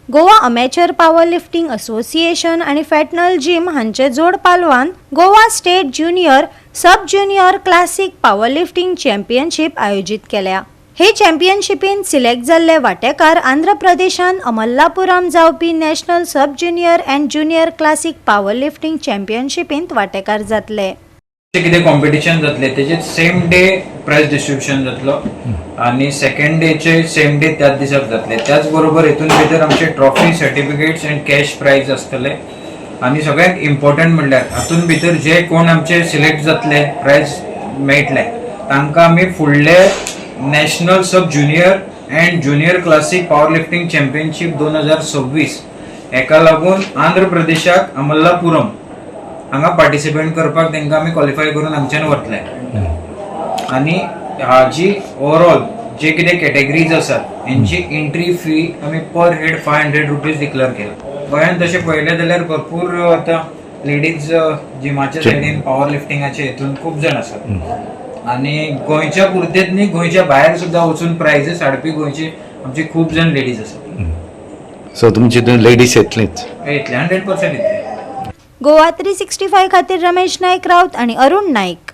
Goa amateur power lifting association आणि फॅटनल gym हांचे जोड पालवान गोवा स्टेट ज्युनियर सब junior classic power lifting championship आयोजित केल्या। हे चॅम्पियनशिपीन सिलेक्ट जाल्ले वांटेकार आंध्र प्रदेशान अमल्लापुरम जावपी national sub junior and junior classic powerlifting चॅम्पियनशिपींत वांटेकार जातले। कितें कॉम्पिटिशन जातले तेजे सेम डे प्राइज डिस्ट्रीब्युशन जातलो आणि सेकंड डेचे सेम डे त्याच दिसाक जातले। त्याच बरोबर हेतून भितर आमचे trophy certificates and cash prize आसतले आणि सगळ्यात इम्पॉर्टंट म्हणल्यार हातून भितर जे कोण आमचे सिलेक्ट जातले प्राइज मेळटले तांकां आमी फुडले national sub junior and junior classic power lifting championship 2026 हेका लागून आंध्र प्रदेशाक अमल्लापुरम हांगा पार्टिसिपेट करपाक तांकां आमी क्वॉलिफाय करून हांगच्यान वतले आणि हाजी ओवरऑल जे कितें कॅटेगरीज आसात हेंची एंट्री फी आमी पर हेड 500 रुपीज डिक्लेअर केला। गोंयांत तशें पळयलें जाल्यार भरपूर आतां लेडीज जिमाच्या सायडीन पॉवर लिफ्टिंगाचे हेतून खूब जाण आसात आणि गोंयच्या पुरतेच न्ही गोंयच्या भायर सुद्दां वचून प्राइजीस हाडपी गोंयचे आमचे खूब जाण लेडीज आसात। सो तुमचे लेडीज येतलीच 100% येतले। गोवा 365 खातीर रमेश नाईक राऊत आणि अरुण नाईक।